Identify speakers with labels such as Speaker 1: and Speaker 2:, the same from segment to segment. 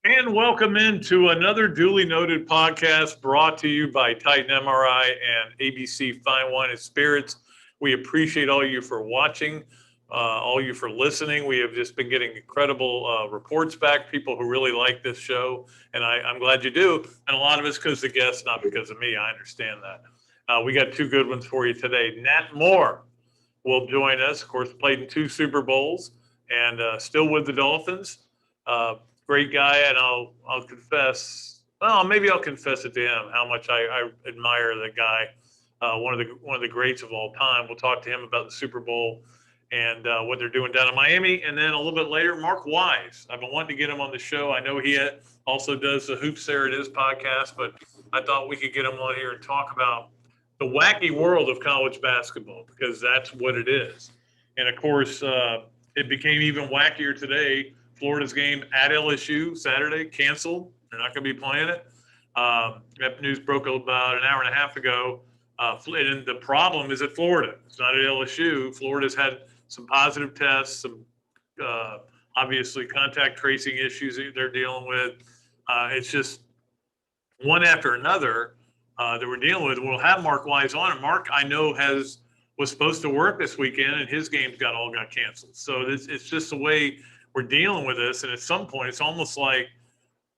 Speaker 1: And welcome into another duly noted podcast brought to you by Titan MRI and ABC Fine Wine and Spirits. We appreciate all you for watching, all you for listening. We have just been getting incredible reports back, people who really like this show, and I'm glad you do. And a lot of it's because of the guests, not because of me. I understand that. We got two good ones for you today. Nat Moore will join us. Of course, played in 2 Super Bowls and still with the Dolphins. Great guy, and I'll confess. Well, maybe I'll confess it to him how much I admire the guy. One of the greats of all time. We'll talk to him about the Super Bowl and what they're doing down in Miami, and then a little bit later, Mark Wise. I've been wanting to get him on the show. I know he also does the Hoops There It Is podcast, but I thought we could get him on here and talk about the wacky world of college basketball, because that's what it is. And of course, it became even wackier today. Florida's game at LSU Saturday canceled. They're not going to be playing it. That news broke about an hour and a half ago. And the problem is at Florida. It's not at LSU. Florida's had some positive tests, some obviously contact tracing issues that they're dealing with. It's just one after another that we're dealing with. We'll have Mark Wise on, and Mark, I know, was supposed to work this weekend, and his games got canceled. So it's just the way we're dealing with this. And at some point, it's almost like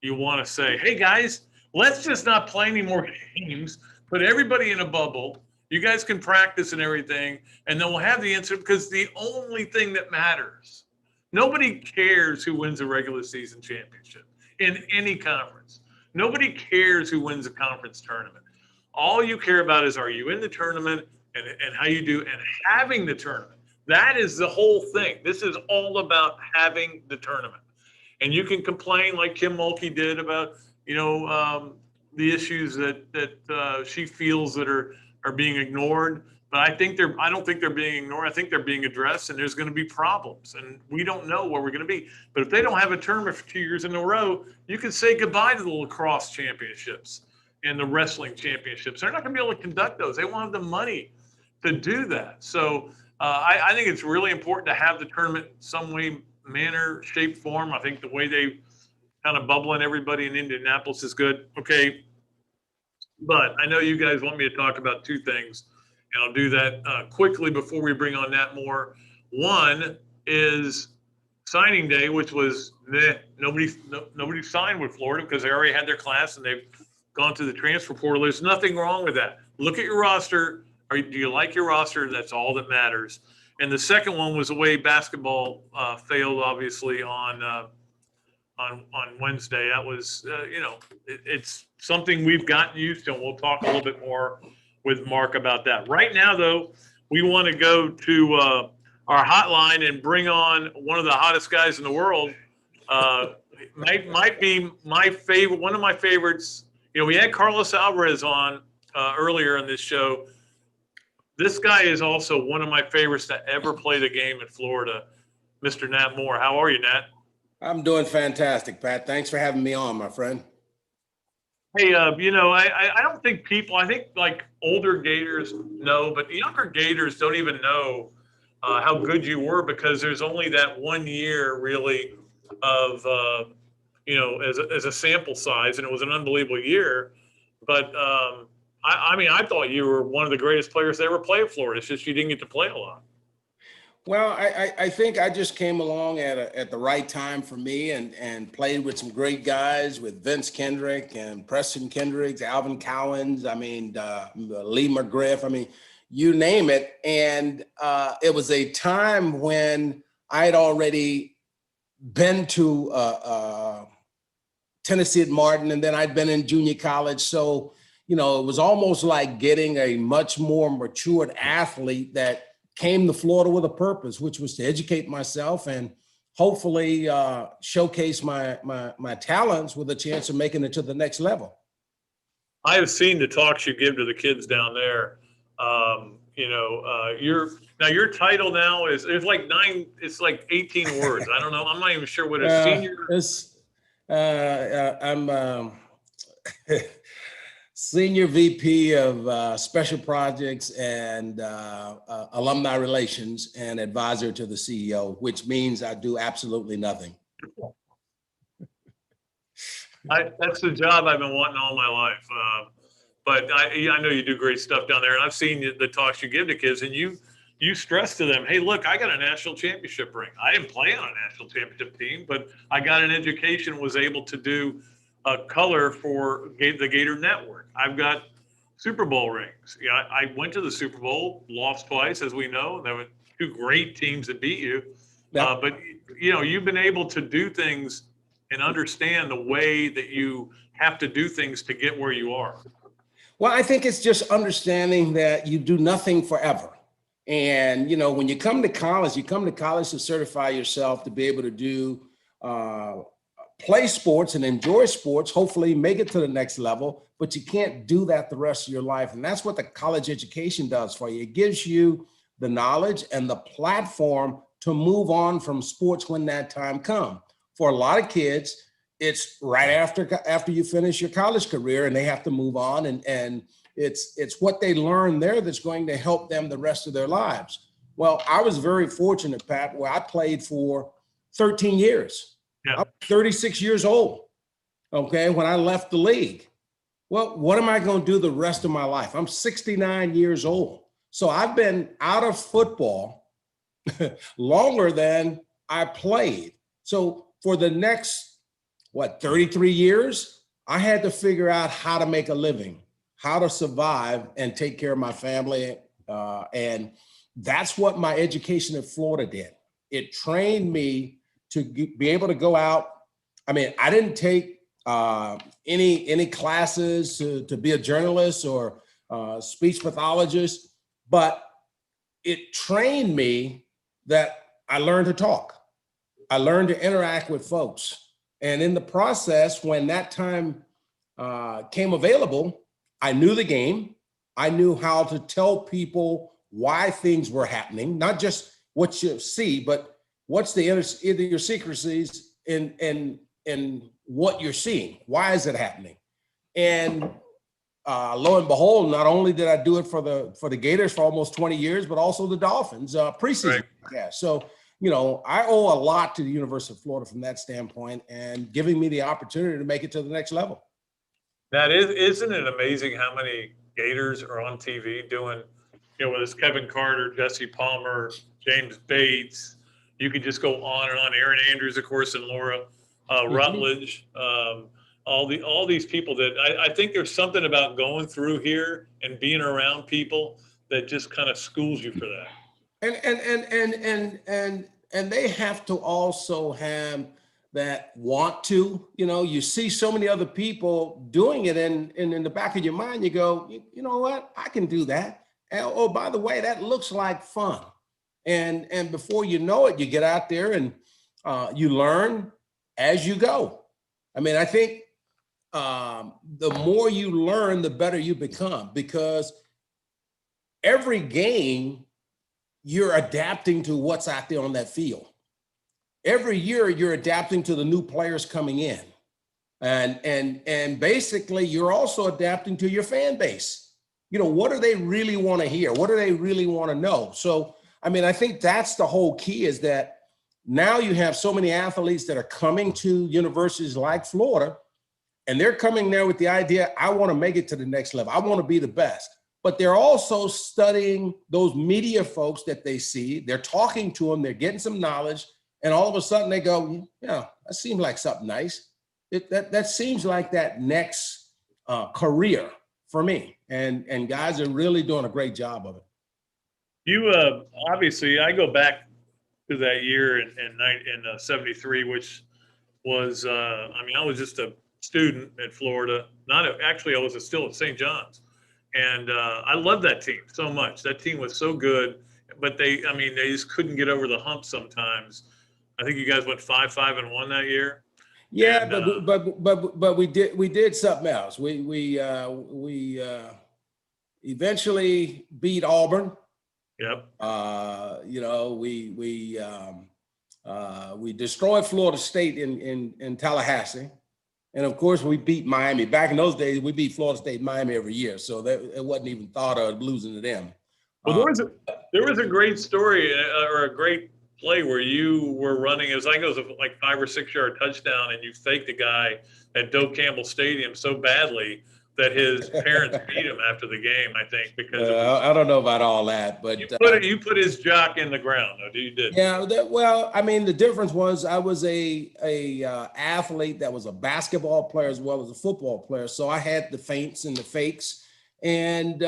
Speaker 1: you want to say, hey, guys, let's just not play any more games. Put everybody in a bubble. You guys can practice and everything, and then we'll have the incident, because the only thing that matters, nobody cares who wins a regular season championship in any conference. Nobody cares who wins a conference tournament. All you care about is, are you in the tournament and how you do, and having the tournament. That is the whole thing. This is all about having the tournament. And you can complain like Kim Mulkey did about, the issues that she feels that are being ignored. But I don't think they're being ignored. I think they're being addressed, and there's going to be problems. And we don't know where we're going to be. But if they don't have a tournament for 2 years in a row, you can say goodbye to the lacrosse championships and the wrestling championships. They're not going to be able to conduct those. They won't have the money to do that. So I think it's really important to have the tournament in some way, manner, shape, form. I think the way they kind of bubbling everybody in Indianapolis is good. Okay. But I know you guys want me to talk about 2 things, and I'll do that quickly before we bring on Nat Moore. One is signing day, which was nobody signed with Florida because they already had their class and they've gone to the transfer portal. There's nothing wrong with that. Look at your roster. Do you like your roster? That's all that matters. And the second one was the way basketball failed, obviously, on Wednesday. That was, it's something we've gotten used to, and we'll talk a little bit more with Mark about that. Right now, though, we want to go to our hotline and bring on one of the hottest guys in the world. Might be my favorite, one of my favorites. We had Carlos Alvarez on earlier in this show. This guy is also one of my favorites to ever play the game in Florida, Mr. Nat Moore. How are you, Nat?
Speaker 2: I'm doing fantastic, Pat. Thanks for having me on, my friend.
Speaker 1: Hey, I don't think I think like older Gators know, but younger Gators don't even know how good you were, because there's only that 1 year really of, as a sample size, and it was an unbelievable year. But I thought you were one of the greatest players to ever play at Florida. It's just you didn't get to play a lot.
Speaker 2: Well, I think I just came along at the right time for me, and played with some great guys, with Vince Kendrick and Preston Kendricks, Alvin Cowens, Lee McGriff, you name it. And it was a time when I had already been to Tennessee at Martin, and then I'd been in junior college. So, it was almost like getting a much more matured athlete that came to Florida with a purpose, which was to educate myself and hopefully showcase my talents with a chance of making it to the next level.
Speaker 1: I have seen the talks you give to the kids down there. Your title now is, it's like 18 words. I don't know. I'm not even sure what a senior.
Speaker 2: I'm Senior VP of Special Projects and Alumni Relations, and advisor to the CEO, which means I do absolutely nothing.
Speaker 1: That's the job I've been wanting all my life. But I know you do great stuff down there, and I've seen the talks you give to kids, and you stress to them, hey, look, I got a national championship ring. I didn't play on a national championship team, but I got an education, was able to do a color for the Gator Network. I've got Super Bowl rings. Yeah, I went to the Super Bowl, lost twice, as we know. There were two great teams that beat you.
Speaker 2: Yeah.
Speaker 1: But, you've been able to do things and understand the way that you have to do things to get where you are.
Speaker 2: Well, I think it's just understanding that you do nothing forever. And, when you come to college to certify yourself to be able to do play sports and enjoy sports, hopefully make it to the next level, but you can't do that the rest of your life. And that's what the college education does for you. It gives you the knowledge and the platform to move on from sports when that time comes. For a lot of kids, it's right after you finish your college career and they have to move on, and it's what they learn there that's going to help them the rest of their lives. Well, I was very fortunate, Pat, where I played for 13 years.
Speaker 1: Yeah.
Speaker 2: I was 36 years old, okay, when I left the league. Well, what am I going to do the rest of my life? I'm 69 years old. So I've been out of football longer than I played. So for the next, 33 years, I had to figure out how to make a living, how to survive and take care of my family. And that's what my education in Florida did. It trained me to be able to go out. I mean, I didn't take any classes to be a journalist or speech pathologist, but it trained me that I learned to talk. I learned to interact with folks. And in the process, when that time came available, I knew the game. I knew how to tell people why things were happening, not just what you see, but what's the idiosyncrasies in what you're seeing. Why is it happening? And lo and behold, not only did I do it for the Gators for almost 20 years, but also the Dolphins preseason. Right. Yeah. So, I owe a lot to the University of Florida from that standpoint and giving me the opportunity to make it to the next level.
Speaker 1: That isn't it amazing how many Gators are on TV doing, whether it's Kevin Carter, Jesse Palmer, James Bates, you could just go on and on. Aaron Andrews, of course, and Laura Rutledge, all these people that I think there's something about going through here and being around people that just kind of schools you for that.
Speaker 2: And they have to also have that want to, you see so many other people doing it, and in the back of your mind, you go, you know what, I can do that. And, oh, by the way, that looks like fun. And before you know it, you get out there and you learn as you go. I mean, I think the more you learn, the better you become, because every game you're adapting to what's out there on that field. Every year you're adapting to the new players coming in. And basically you're also adapting to your fan base. What do they really want to hear? What do they really want to know? So, I mean, I think that's the whole key, is that now you have so many athletes that are coming to universities like Florida, and they're coming there with the idea, I want to make it to the next level. I want to be the best. But they're also studying those media folks that they see. They're talking to them. They're getting some knowledge. And all of a sudden they go, yeah, that seems like something nice. That seems like that next career for me. And guys are really doing a great job of it.
Speaker 1: You obviously, I go back to that year in 73, which was, I was just a student at Florida. I was still at St. John's. And I love that team so much. That team was so good, but they just couldn't get over the hump sometimes. I think you guys went 5-5-1 that year.
Speaker 2: Yeah, and, but we did something else. We eventually beat Auburn.
Speaker 1: Yep.
Speaker 2: We destroyed Florida State in Tallahassee. And of course, we beat Miami. Back in those days, we beat Florida State and Miami every year. So it wasn't even thought of losing to them.
Speaker 1: Well, there was a great story or a great play where you were running, it was like it was like 5 or 6 yard touchdown, and you faked the guy at Doak Campbell Stadium so badly that his parents beat him after the game, I think, because
Speaker 2: I don't know about all that, but
Speaker 1: you put his jock in the ground. No, you did.
Speaker 2: Yeah, well, I mean, the difference was I was a athlete that was a basketball player as well as a football player, so I had the feints and the fakes, and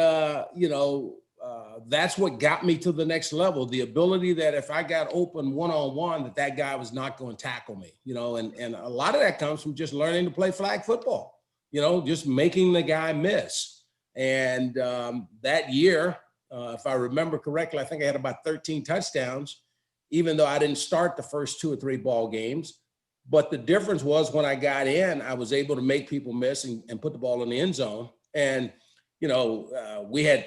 Speaker 2: that's what got me to the next level. The ability that if I got open one-on-one, that guy was not going to tackle me, and a lot of that comes from just learning to play flag football. Just making the guy miss. And that year, if I remember correctly, I think I had about 13 touchdowns, even though I didn't start the first 2 or 3 ball games. But the difference was when I got in, I was able to make people miss and put the ball in the end zone. And, we had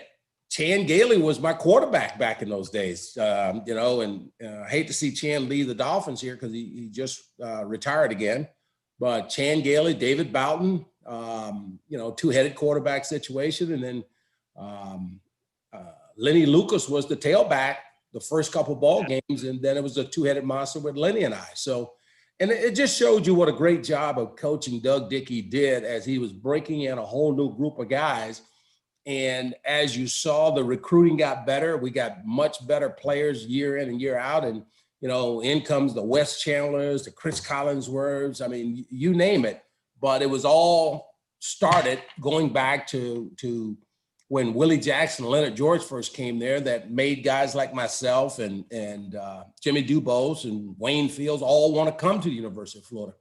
Speaker 2: Chan Gailey was my quarterback back in those days, and I hate to see Chan leave the Dolphins here because he just retired again. But Chan Gailey, David Boughton, two-headed quarterback situation. And then Lenny Lucas was the tailback the first couple ball games. And then it was a two-headed monster with Lenny and I. So, and it just showed you what a great job of coaching Doug Dickey did as he was breaking in a whole new group of guys. And as you saw, the recruiting got better. We got much better players year in and year out. And, in comes the Wes Chandlers, the Chris Collinsworths. I mean, you name it. But it was all started going back to when Willie Jackson and Leonard George first came there, that made guys like myself and Jimmy Dubose and Wayne Fields all want to come to the University of Florida.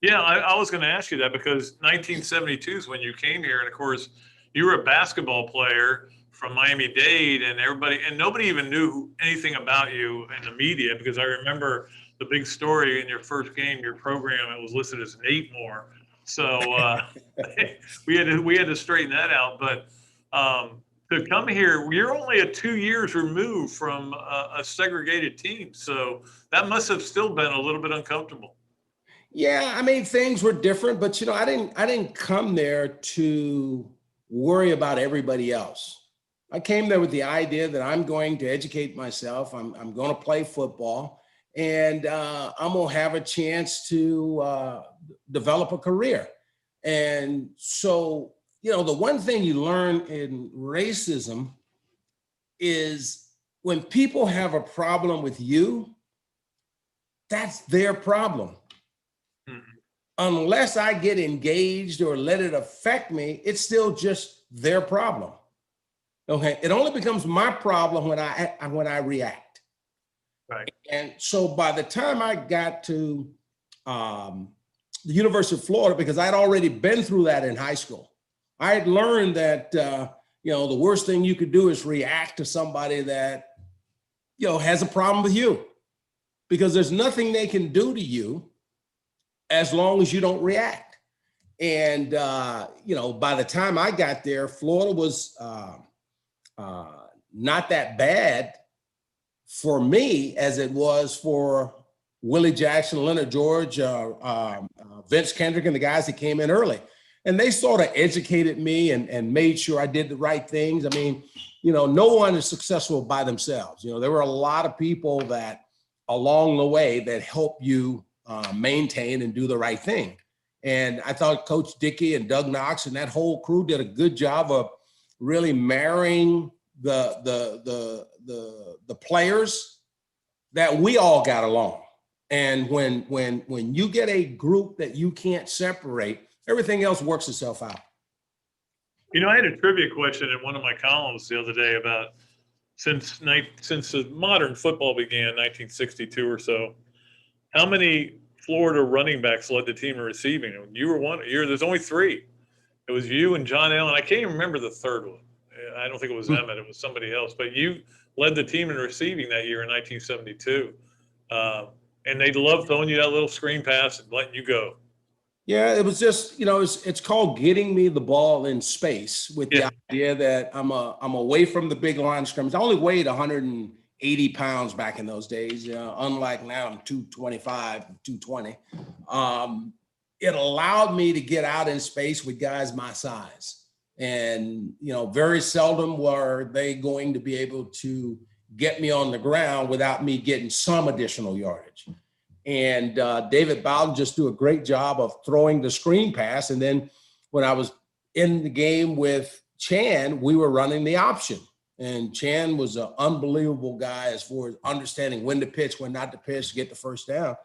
Speaker 1: Yeah, I was going to ask you that because 1972 is when you came here. And, of course, you were a basketball player from Miami-Dade, and nobody even knew anything about you in the media, because I remember the big story in your first game, your program, it was listed as Nat Moore. So we had to straighten that out. But to come here, you're only 2 years removed from a segregated team. So that must have still been a little bit uncomfortable.
Speaker 2: Yeah, I mean, things were different, but I didn't come there to worry about everybody else. I came there with the idea that I'm going to educate myself. I'm going to play football, and I'm going to have a chance to develop a career. And so, the one thing you learn in racism is when people have a problem with you, that's their problem. Mm-hmm. Unless I get engaged or let it affect me, it's still just their problem. Okay, it only becomes my problem when I react.
Speaker 1: Right.
Speaker 2: And so by the time I got to the University of Florida, because I'd already been through that in high school, I had learned that the worst thing you could do is react to somebody that has a problem with you, because there's nothing they can do to you as long as you don't react. And by the time I got there, Florida was not that bad for me as it was for Willie Jackson, Leonard George, Vince Kendrick, and the guys that came in early. And they sort of educated me and made sure I did the right things. I mean, no one is successful by themselves. There were a lot of people that along the way that help you maintain and do the right thing. And I thought Coach Dickey and Doug Knox and that whole crew did a good job of really marrying the players that we all got along. And when you get a group that you can't separate, everything else works itself out.
Speaker 1: I had a trivia question in one of my columns the other day about since the modern football began, 1962 or so, how many Florida running backs led the team in receiving? You were one. There's only 3. It was you and John Allen. I can't even remember the third one. I don't think it was Emmett. It was somebody else. But you led the team in receiving that year in 1972. And they loved throwing you that little screen pass and letting you go.
Speaker 2: Yeah, it was just, it's called getting me the ball in space with the idea that I'm away from the big line of scrimmage. I only weighed 180 pounds back in those days, unlike now I'm 225, 220. It allowed me to get out in space with guys my size. And, very seldom were they going to be able to get me on the ground without me getting some additional yardage. And David Bowden just do a great job of throwing the screen pass. And then when I was in the game with Chan, we were running the option. And Chan was an unbelievable guy as far as understanding when to pitch, when not to pitch, to get the first down.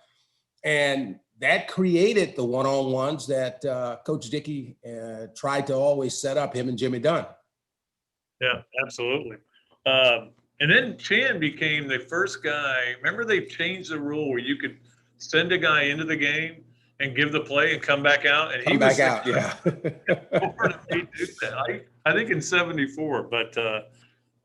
Speaker 2: And that created the one-on-ones that Coach Dickey tried to always set up, him and Jimmy Dunn.
Speaker 1: Yeah, absolutely. And then Chan became the first guy. Remember, they changed the rule where you could send a guy into the game and give the play and come back out. And he
Speaker 2: come back out, yeah.
Speaker 1: I think in 74, but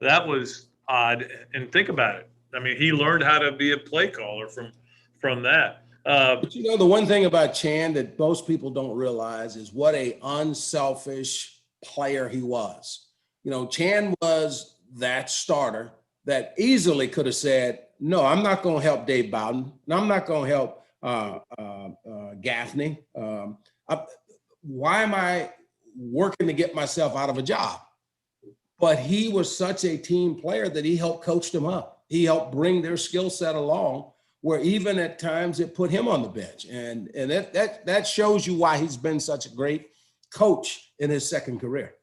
Speaker 1: that was odd. And think about it. I mean, he learned how to be a play caller from that.
Speaker 2: But you know, the one thing about Chan that most people don't realize is what a unselfish player he was. You know, Chan was that starter that easily could have said, no, I'm not going to help Dave Bowden. No, I'm not going to help Gaffney. Why am I working to get myself out of a job? But he was such a team player that he helped coach them up. He helped bring their skill set along, where even at times it put him on the bench. And that shows you why he's been such a great coach in his second career.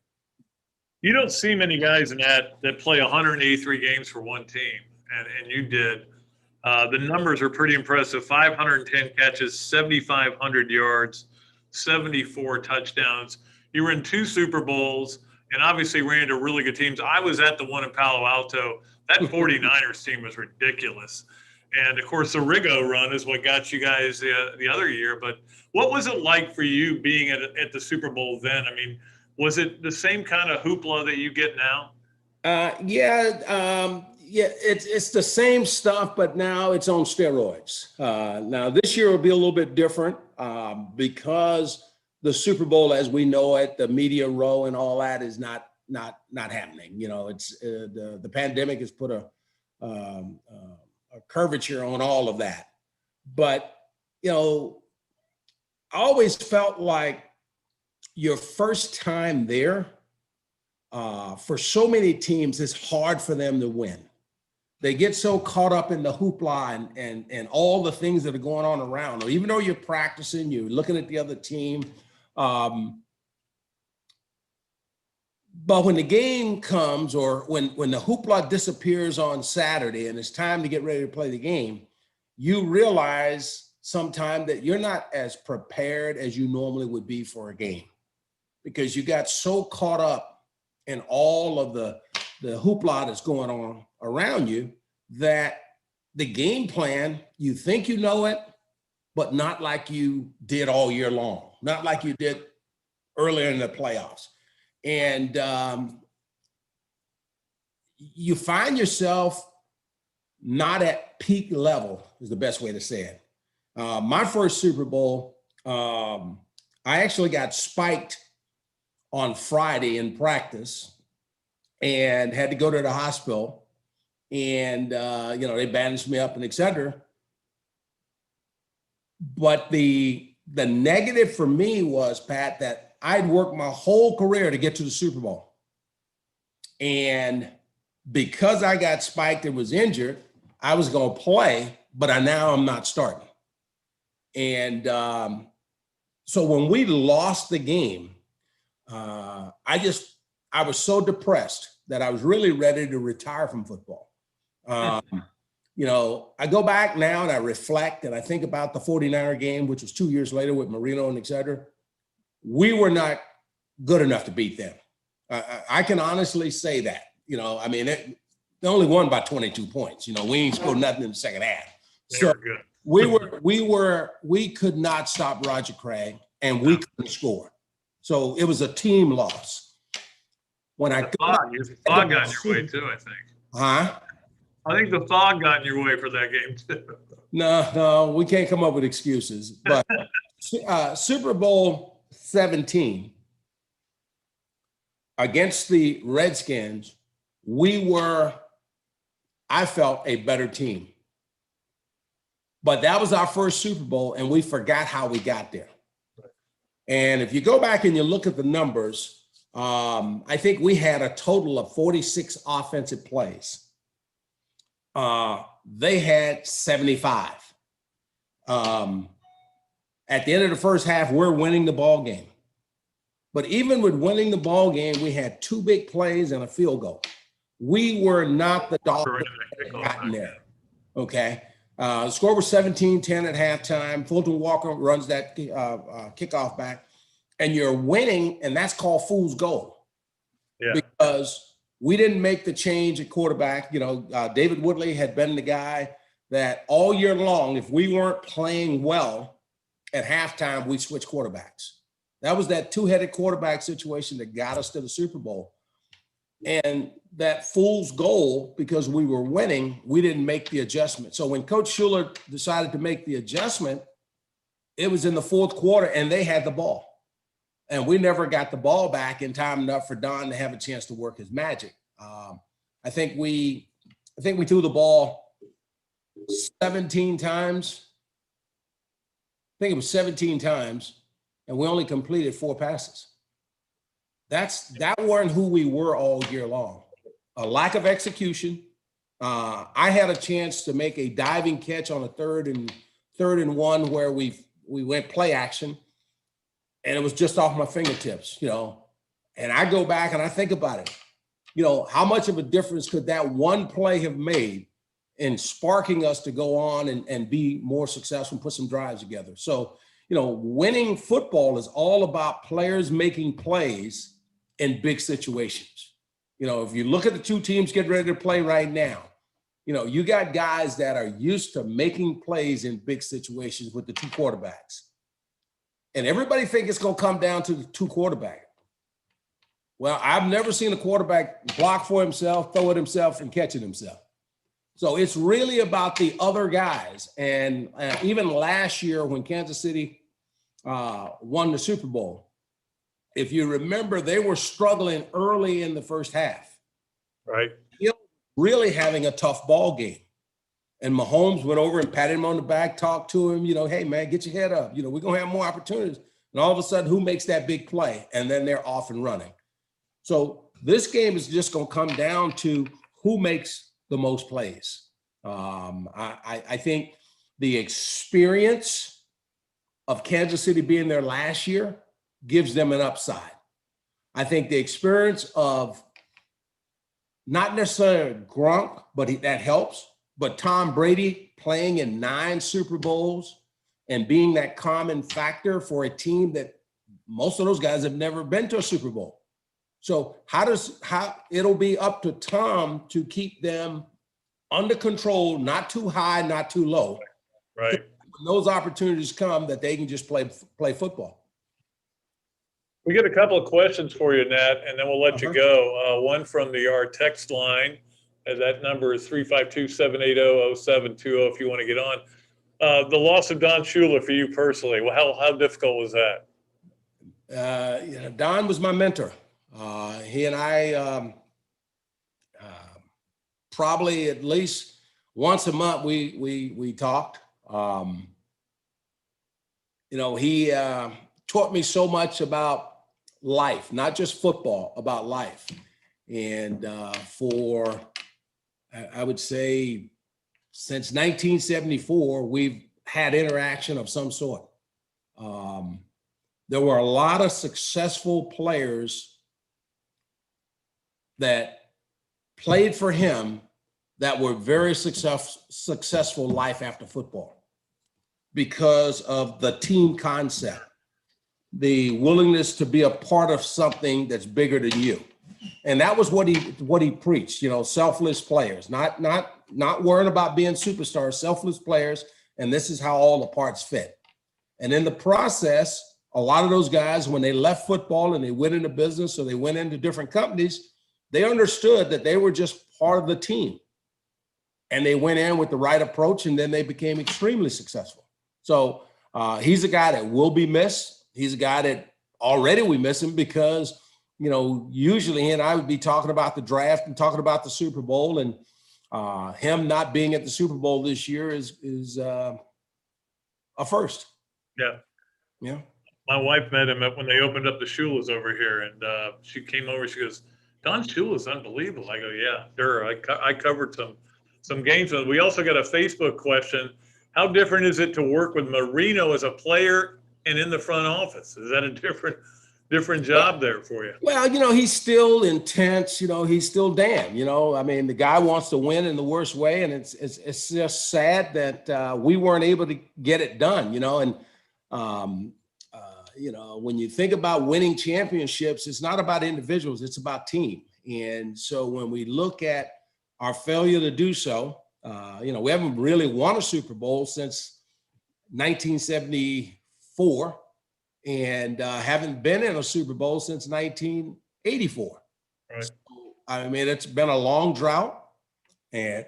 Speaker 1: You don't see many guys in that play 183 games for one team, and you did. The numbers are pretty impressive. 510 catches, 7,500 yards, 74 touchdowns. You were in 2 Super Bowls and obviously ran into really good teams. I was at the one in Palo Alto. That 49ers team was ridiculous. And, of course, the Rigo run is what got you guys the other year. But what was it like for you being at the Super Bowl then? I mean, was it the same kind of hoopla that you get now?
Speaker 2: It's the same stuff, but now it's on steroids. Now this year will be a little bit different because the Super Bowl, as we know it, the media row and all that is not happening. You know, it's the pandemic has put a curvature on all of that. But you know, I always felt like your first time there, for so many teams, it's hard for them to win. They get so caught up in the hoopla and all the things that are going on around. Or even though you're practicing, you're looking at the other team. But when the game comes, or when the hoopla disappears on Saturday and it's time to get ready to play the game, you realize sometime that you're not as prepared as you normally would be for a game, because you got so caught up in all of the hoopla that's going on around you that the game plan, you think you know it, but not like you did all year long, not like you did earlier in the playoffs. And you find yourself not at peak level, is the best way to say it. My first Super Bowl, I actually got spiked on Friday in practice and had to go to the hospital, and they bandaged me up and et cetera. But the negative for me was, Pat, that I'd worked my whole career to get to the Super Bowl. And because I got spiked and was injured, I was going to play, but I'm not starting. And so when we lost the game, I was so depressed that I was really ready to retire from football. I go back now and I reflect and I think about the 49er game, which was 2 years later with Marino and et cetera. We were not good enough to beat them. I can honestly say that. They only won by 22 points. We ain't scored nothing in the second half. So we could not stop Roger Craig, and we couldn't score. So it was a team loss. When the
Speaker 1: fog got in your way too, I think.
Speaker 2: Huh?
Speaker 1: I think the fog got in your way for that game too.
Speaker 2: No, we can't come up with excuses. But Super Bowl 17 against the Redskins, we were, I felt, a better team. But that was our first Super Bowl, and we forgot how we got there. And if you go back and you look at the numbers, I think we had a total of 46 offensive plays. They had 75. At the end of the first half, we're winning the ball game. But even with winning the ball game, we had 2 big plays and a field goal. We were not the Dolphins that had gotten there. Okay. The score was 17-10 at halftime. Fulton Walker runs that kickoff back, and you're winning, and that's called fool's gold. Yeah. Because we didn't make the change at quarterback. David Woodley had been the guy that all year long, if we weren't playing well at halftime, we switched quarterbacks. That was that 2-headed quarterback situation that got us to the Super Bowl. And that fool's goal, because we were winning, we didn't make the adjustment. So when Coach Schuler decided to make the adjustment, it was in the fourth quarter and they had the ball. And we never got the ball back in time enough for Don to have a chance to work his magic. I think we threw the ball 17 times. I think it was 17 times, and we only completed 4 passes. That weren't who we were all year long. A lack of execution. I had a chance to make a diving catch on a third and 1 where we went play action, and it was just off my fingertips, And I go back and I think about it. How much of a difference could that one play have made in sparking us to go on and be more successful and put some drives together? So, winning football is all about players making plays in big situations. If you look at the 2 teams getting ready to play right now, you got guys that are used to making plays in big situations with the 2 quarterbacks. And everybody think it's going to come down to the 2 quarterbacks. Well, I've never seen a quarterback block for himself, throw it himself, and catch it himself. So it's really about the other guys. And even last year when Kansas City won the Super Bowl, if you remember, they were struggling early in the first half.
Speaker 1: Right.
Speaker 2: Really having a tough ball game. And Mahomes went over and patted him on the back, talked to him, hey, man, get your head up. We're going to have more opportunities. And all of a sudden, who makes that big play? And then they're off and running. So this game is just going to come down to who makes the most plays. I think the experience of Kansas City being there last year gives them an upside. I think the experience of not necessarily Gronk, but that helps, but Tom Brady playing in 9 Super Bowls and being that common factor for a team that most of those guys have never been to a Super Bowl. So how it'll be up to Tom to keep them under control, not too high, not too low.
Speaker 1: Right.
Speaker 2: When those opportunities come, that they can just play football.
Speaker 1: We get a couple of questions for you, Nat, and then we'll let you go. One from our text line, and that number is 352-780-0720 if you want to get on. The loss of Don Shula for you personally, well, how difficult was that?
Speaker 2: Don was my mentor. He and I probably at least once a month we talked. He taught me so much about life, not just football, about life. And for I would say since 1974, we've had interaction of some sort. There were a lot of successful players that played for him that were very successful life after football because of the team concept, the willingness to be a part of something that's bigger than you. And that was what he preached, selfless players, not worrying about being superstars, selfless players. And this is how all the parts fit. And in the process, a lot of those guys, when they left football and they went into business or they went into different companies, they understood that they were just part of the team. And they went in with the right approach, and then they became extremely successful. So he's a guy that will be missed. He's a guy that already we miss him because, usually he and I would be talking about the draft and talking about the Super Bowl, and him not being at the Super Bowl this year is a first.
Speaker 1: Yeah.
Speaker 2: Yeah.
Speaker 1: My wife met him when they opened up the Shula's over here, and she came over. She goes, "Don Shula's unbelievable." I go, "Yeah, sure. I covered some some games. We also got a Facebook question. How different is it to work with Marino as a player and in the front office? Is that a different job there for you?
Speaker 2: Well, he's still intense. He's still Dan. I mean, the guy wants to win in the worst way, and it's just sad that we weren't able to get it done. When you think about winning championships, it's not about individuals; it's about team. And so when we look at our failure to do so, we haven't really won a Super Bowl since 1974. And haven't been in a Super Bowl since 1984.
Speaker 1: Right.
Speaker 2: So, I mean, it's been a long drought, and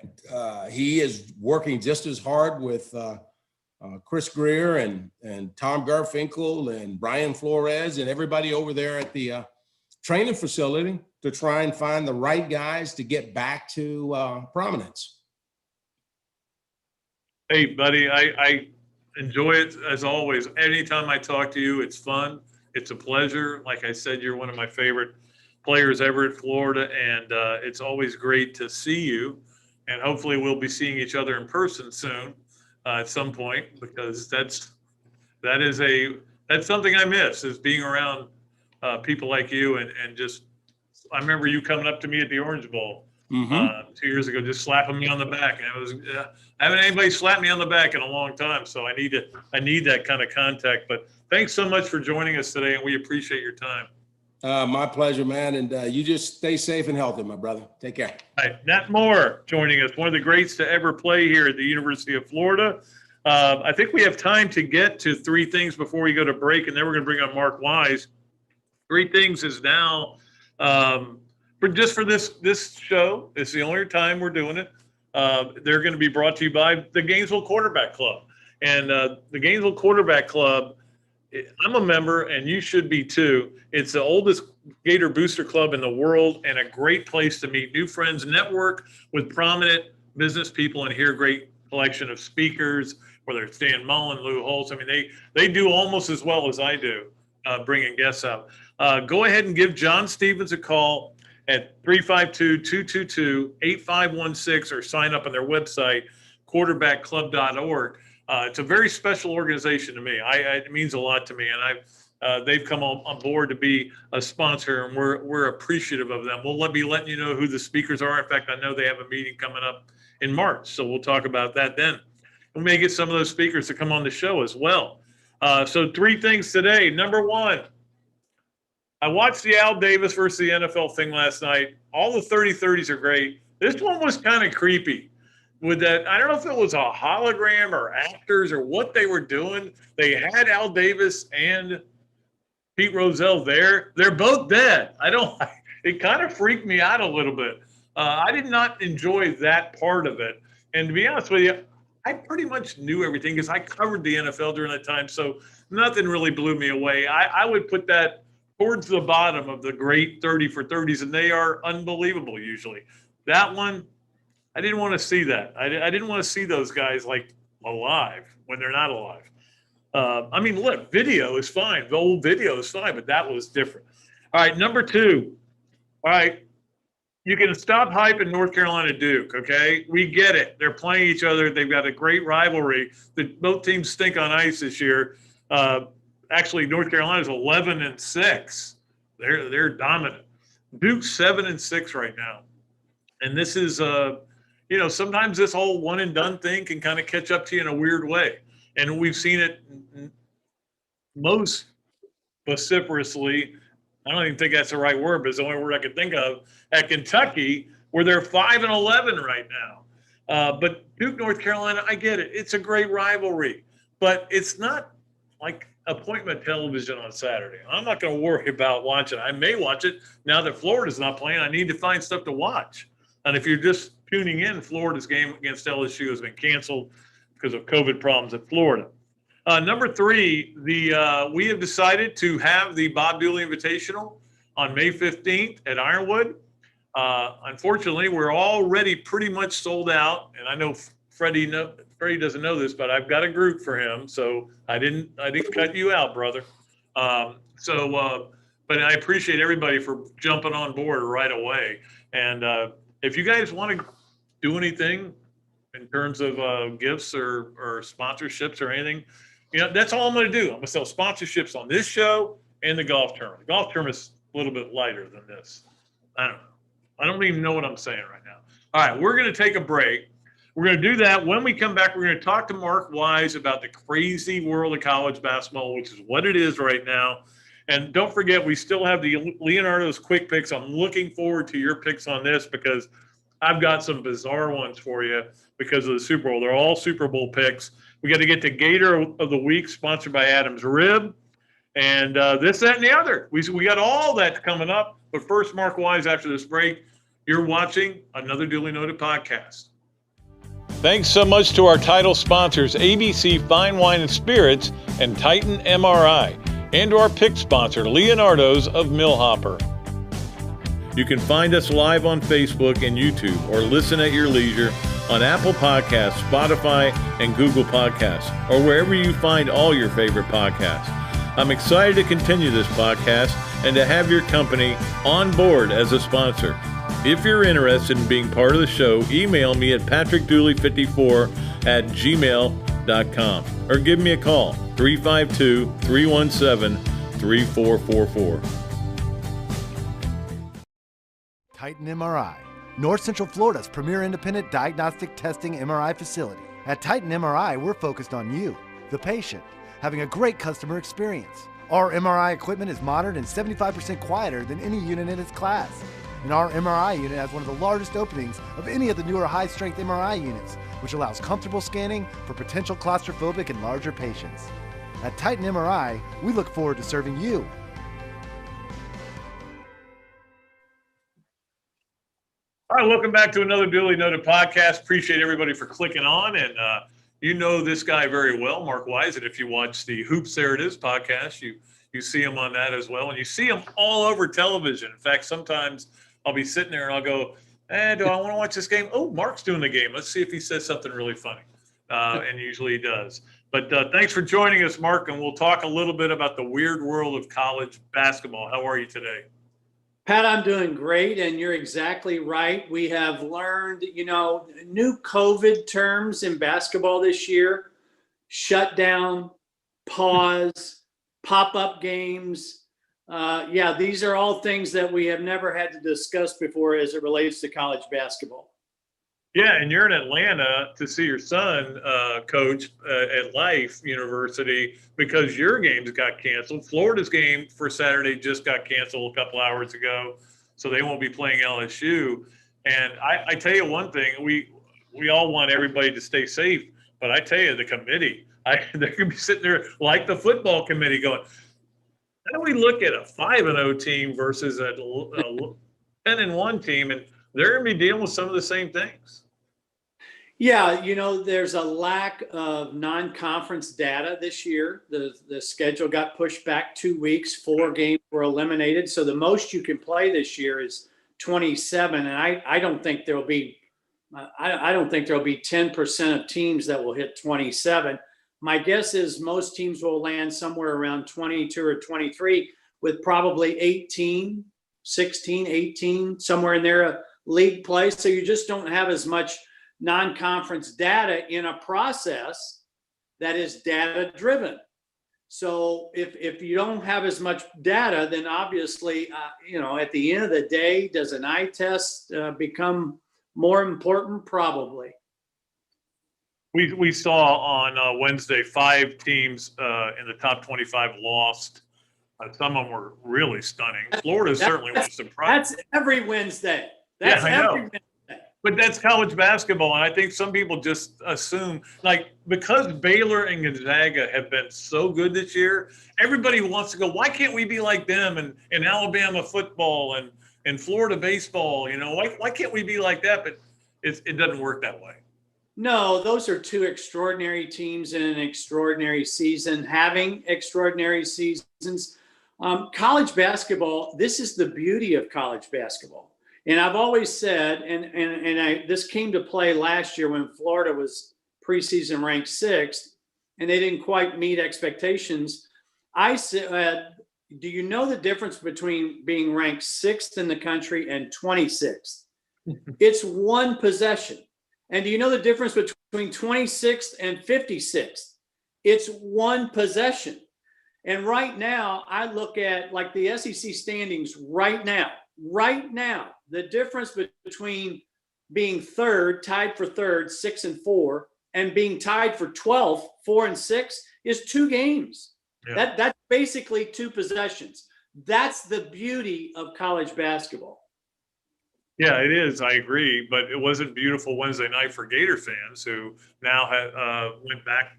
Speaker 2: he is working just as hard with Chris Greer and Tom Garfinkel and Brian Flores and everybody over there at the training facility to try and find the right guys to get back to prominence.
Speaker 1: Hey, buddy, I enjoy it as always. Anytime I talk to you, it's fun. It's a pleasure. Like I said, you're one of my favorite players ever at Florida, and it's always great to see you. And hopefully we'll be seeing each other in person soon at some point, because that's something I miss, is being around people like you. And just, I remember you coming up to me at the Orange Bowl 2 years ago, just slapping me on the back. And it was, I haven't anybody slapped me on the back in a long time. So I need that kind of contact. But thanks so much for joining us today, and we appreciate your time.
Speaker 2: My pleasure, man. And you just stay safe and healthy, my brother. Take care.
Speaker 1: All right, Nat Moore joining us, one of the greats to ever play here at the University of Florida. I think we have time to get to three things before we go to break, and then we're going to bring on Mark Wise. Three things is now, for this show, it's the only time we're doing it. They're going to be brought to you by the Gainesville Quarterback Club. And the Gainesville Quarterback Club, I'm a member, and you should be too. It's the oldest Gator booster club in the world, and a great place to meet new friends, network with prominent business people, and hear a great collection of speakers, whether it's Dan Mullen, Lou Holtz. I mean, they do almost as well as I do, bringing guests out. Go ahead and give John Stevens a call at 352-222-8516, or sign up on their website, quarterbackclub.org. It's a very special organization to me. It means a lot to me, and they've come on board to be a sponsor, and we're appreciative of them. We'll be letting you know who the speakers are. In fact, I know they have a meeting coming up in March, so we'll talk about that then. We may get some of those speakers to come on the show as well. So three things today. Number one, I watched the Al Davis versus the NFL thing last night. All the 30-30s are great. This one was kind of creepy. With that, I don't know if it was a hologram or actors or what they were doing. They had Al Davis and Pete Rozelle there. They're both dead. It kind of freaked me out a little bit. I did not enjoy that part of it. And to be honest with you, I pretty much knew everything because I covered the NFL during that time. So nothing really blew me away. I would put that towards the bottom of the great 30 for 30s, and they are unbelievable usually. That one, I didn't want to see that. I didn't want to see those guys like alive when they're not alive. I mean, look, video is fine. The old video is fine, but that was different. All right, number two. All right, you can stop hyping North Carolina Duke, okay? We get it. They're playing each other. They've got a great rivalry. Both teams stink on ice this year. Actually, North Carolina's 11-6. They're dominant. Duke's 7-6 right now. And this is sometimes this whole one and done thing can kind of catch up to you in a weird way. And we've seen it most vociferously. I don't even think that's the right word, but it's the only word I could think of, at Kentucky, where they're 5-11 right now. But Duke, North Carolina, I get it. It's a great rivalry, but it's not like appointment television on Saturday. I'm not going to worry about watching. I may watch it now that Florida's not playing. I need to find stuff to watch. And if you're just tuning in, Florida's game against LSU has been canceled because of COVID problems at Florida. Number three, we have decided to have the Bob Dooley Invitational on May 15th at Ironwood. Unfortunately, we're already pretty much sold out, and I know Freddie doesn't know this, but I've got a group for him, so I didn't cut you out, brother. But I appreciate everybody for jumping on board right away. And if you guys want to do anything in terms of gifts or sponsorships or anything, that's all I'm going to do. I'm going to sell sponsorships on this show and the golf tournament. The golf tournament is a little bit lighter than this. I don't know. I don't even know what I'm saying right now. All right, we're going to take a break. We're going to do that. When we come back, we're going to talk to Mark Wise about the crazy world of college basketball, which is what it is right now. And don't forget, we still have the Leonardo's quick picks. I'm looking forward to your picks on this because I've got some bizarre ones for you because of the Super Bowl. They're all Super Bowl picks. We got to get to Gator of the Week, sponsored by Adam's Rib. And this, that, and the other. We got all that coming up. But first, Mark Wise, after this break, you're watching another Duly Noted podcast. Thanks so much to our title sponsors, ABC Fine Wine and Spirits and Titan MRI, and to our pick sponsor, Leonardo's of Millhopper. You can find us live on Facebook and YouTube or listen at your leisure on Apple Podcasts, Spotify, and Google Podcasts, or wherever you find all your favorite podcasts. I'm excited to continue this podcast and to have your company on board as a sponsor. If you're interested in being part of the show, email me at patrickdooley54@gmail.com or give me a call, 352-317-3444.
Speaker 3: Titan MRI, North Central Florida's premier independent diagnostic testing MRI facility. At Titan MRI, we're focused on you, the patient, having a great customer experience. Our MRI equipment is modern and 75% quieter than any unit in its class. And our MRI unit has one of the largest openings of any of the newer high-strength MRI units, which allows comfortable scanning for potential claustrophobic and larger patients. At Titan MRI, we look forward to serving you.
Speaker 1: All right, welcome back to another Duly Noted podcast. Appreciate everybody for clicking on. And you know this guy very well, Mark Wise. And if you watch the Hoops There It Is podcast, you see him on that as well. And you see him all over television. In fact, sometimes I'll be sitting there and I'll go, do I want to watch this game? Oh, Mark's doing the game. Let's see if he says something really funny. And usually he does. But thanks for joining us, Mark. And we'll talk a little bit about the weird world of college basketball. How are you today?
Speaker 4: Pat, I'm doing great. And you're exactly right. We have learned, new COVID terms in basketball this year: shutdown, pause, pop-up games. These are all things that we have never had to discuss before as it relates to college basketball.
Speaker 1: Yeah, and you're in Atlanta to see your son coach at Life University because your games got canceled. Florida's game for Saturday just got canceled a couple hours ago, so they won't be playing LSU. And I tell you one thing, we all want everybody to stay safe, but I tell you, the committee, they're going to be sitting there like the football committee going, how do we look at a 5-0 team versus a 10-1 team? And they're going to be dealing with some of the same things.
Speaker 4: Yeah, there's a lack of non-conference data this year. The schedule got pushed back 2 weeks. 4 games were eliminated. So the most you can play this year is 27. And I don't think there'll be 10% of teams that will hit 27. My guess is most teams will land somewhere around 22 or 23, with probably 18, 16, 18, somewhere in there, league play. So you just don't have as much non-conference data in a process that is data driven. So if you don't have as much data, then obviously, at the end of the day, does an eye test become more important? Probably.
Speaker 1: We saw on Wednesday 5 teams in the top 25 lost. Some of them were really stunning. Florida certainly was surprised.
Speaker 4: That's every Wednesday. That's every Wednesday.
Speaker 1: But that's college basketball, and I think some people just assume, because Baylor and Gonzaga have been so good this year, everybody wants to go, why can't we be like them in Alabama football and Florida baseball? Why can't we be like that? But it doesn't work that way.
Speaker 4: No, those are 2 extraordinary teams in an extraordinary season, having extraordinary seasons. College basketball, this is the beauty of college basketball. And I've always said, this came to play last year when Florida was preseason ranked 6th, and they didn't quite meet expectations. I said, do you know the difference between being ranked 6th in the country and 26th? It's 1 possession. And do you know the difference between 26th and 56th? It's one possession. And right now, I look at like the SEC standings right now, the difference between being third, tied for third, 6-4, and being tied for 12th, 4-6, is 2 games. Yeah. That's basically 2 possessions. That's the beauty of college basketball.
Speaker 1: Yeah, it is. I agree. But it wasn't beautiful Wednesday night for Gator fans who now went back.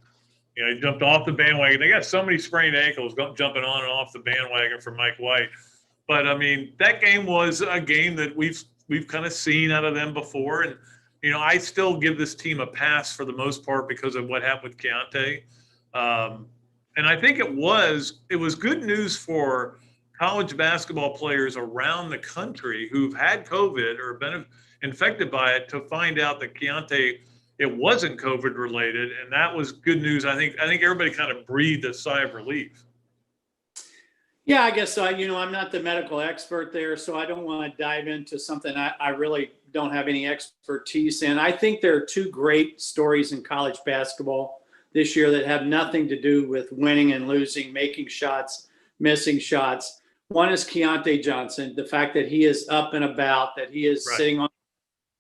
Speaker 1: You know, jumped off the bandwagon. They got so many sprained ankles jumping on and off the bandwagon for Mike White. But, I mean, that game was a game that we've kind of seen out of them before. And, you know, I still give this team a pass for the most part because of what happened with Keontae. And I think it was good news for college basketball players around the country who've had COVID or been infected by it to find out that Keontae, it wasn't COVID related. And that was good news. I think everybody kind of breathed a sigh of relief.
Speaker 4: Yeah, I guess so. You know, I'm not the medical expert there, so I don't want to dive into something I really don't have any expertise in. I think there are 2 great stories in college basketball this year that have nothing to do with winning and losing, making shots, missing shots. One is Keontae Johnson, the fact that he is up and about, that he is sitting on,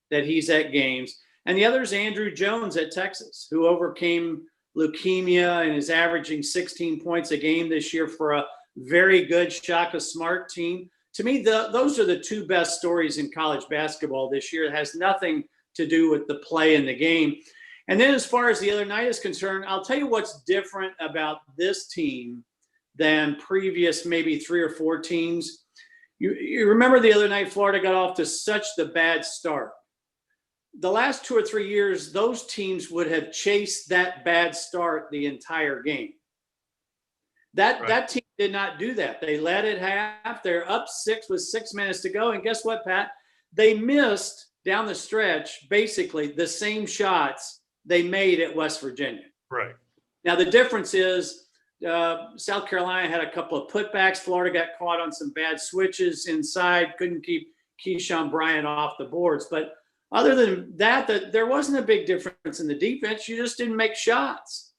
Speaker 4: that he's at games. And the other is Andrew Jones at Texas, who overcame leukemia and is averaging 16 points a game this year for a very good Shaka Smart team. To me, those are the 2 best stories in college basketball this year. It has nothing to do with the play in the game. And then as far as the other night is concerned, I'll tell you what's different about this team than previous maybe 3 or 4 teams. You remember the other night, Florida got off to such the bad start. The last 2 or 3 years, those teams would have chased that bad start the entire game. That team did not do that. They led at half. They're up 6 with 6 minutes to go. And guess what, Pat? They missed down the stretch basically the same shots they made at West Virginia.
Speaker 1: Right.
Speaker 4: Now, the difference is South Carolina had a couple of putbacks. Florida got caught on some bad switches inside, couldn't keep Keyshawn Bryant off the boards. But other than that, there wasn't a big difference in the defense. You just didn't make shots.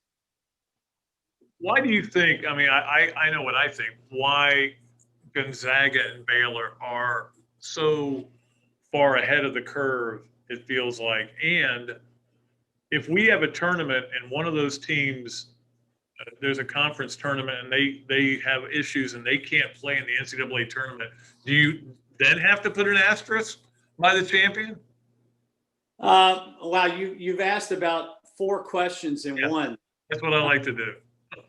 Speaker 1: Why do you think, I mean, I know what I think, why Gonzaga and Baylor are so far ahead of the curve, it feels like. And if we have a tournament and one of those teams, there's a conference tournament and they have issues and they can't play in the NCAA tournament, do you then have to put an asterisk by the champion?
Speaker 4: Wow, you've asked about 4 questions in one.
Speaker 1: That's what I like to do.